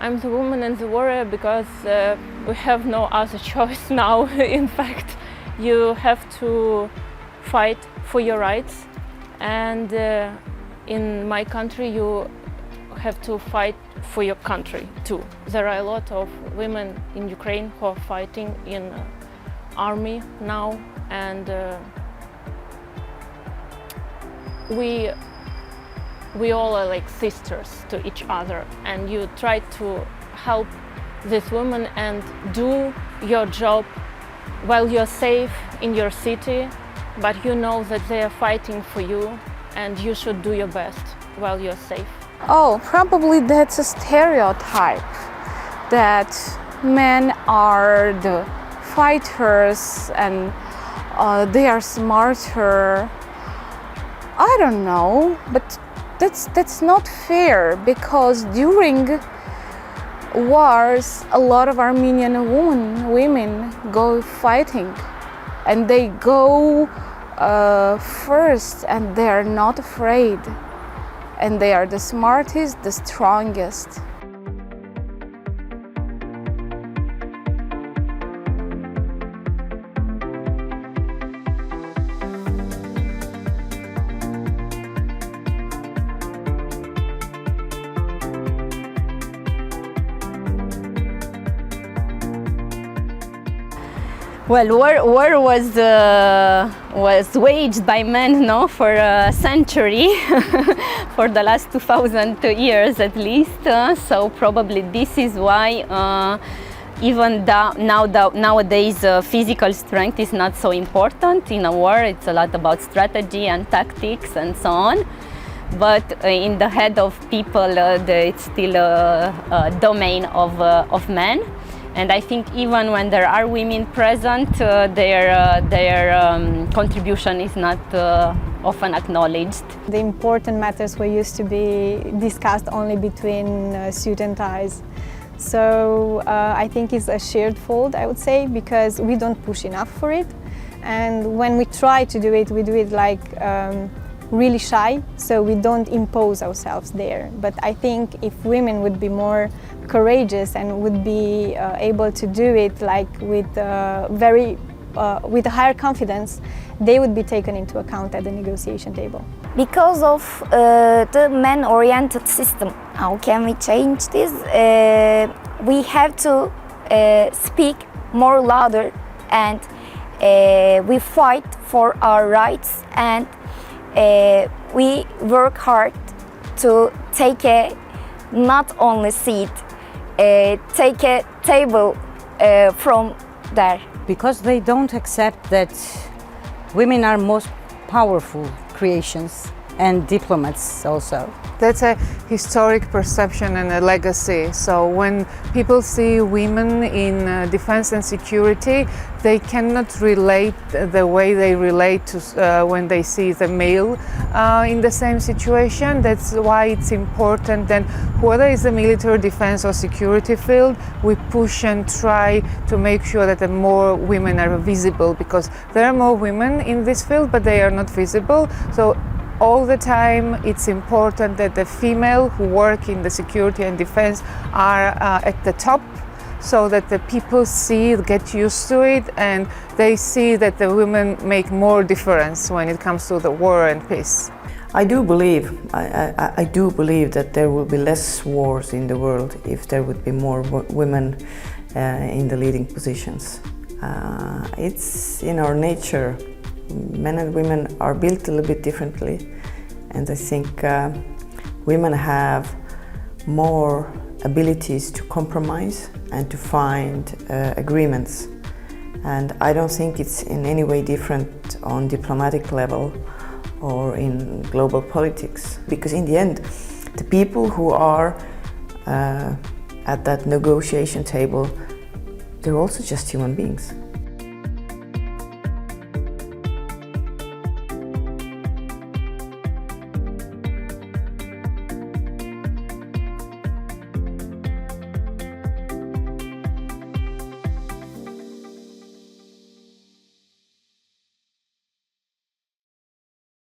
I'm the woman and the warrior because we have no other choice now. In fact, you have to fight for your rights, and in my country you have to fight for your country too. There are a lot of women in Ukraine who are fighting in army now, and we all are like sisters to each other, and you try to help these women and do your job while you're safe in your city, but you know that they are fighting for you and you should do your best while you're safe. Oh, probably that's a stereotype that men are the fighters and they are smarter. I don't know, but that's not fair, because during wars a lot of Armenian women go fighting, and they go first, and they are not afraid, and they are the smartest, the strongest. Well, war was waged by men, no, for a century, for the last 2,000 years at least. So probably this is why even nowadays physical strength is not so important in a war. It's a lot about strategy and tactics and so on. But in the head of people, it's still a domain of men. And I think even when there are women present, their contribution is not often acknowledged. The important matters were used to be discussed only between suit and ties. So I think it's a shared fault, I would say, because we don't push enough for it. And when we try to do it, we do it like really shy, so we don't impose ourselves there. But I think if women would be more courageous and would be able to do it like with with a higher confidence, they would be taken into account at the negotiation table. Because of the man-oriented system, how can we change this? We have to speak more louder, and we fight for our rights, and we work hard to take a not only seat, take a table from there. Because they don't accept that women are most powerful creations and diplomats also. That's a historic perception and a legacy. So when people see women in defense and security, they cannot relate the way they relate to when they see the male in the same situation. That's why it's important that whether it's the military, defense or security field, we push and try to make sure that more women are visible, because there are more women in this field, but they are not visible. So all the time it's important that the female who work in the security and defense are at the top, so that the people see, get used to it, and they see that the women make more difference when it comes to the war and peace. I do believe that there will be less wars in the world if there would be more women in the leading positions. It's in our nature. Men and women are built a little bit differently, and I think women have more abilities to compromise and to find agreements. And I don't think it's in any way different on diplomatic level or in global politics, because in the end, the people who are at that negotiation table, they're also just human beings.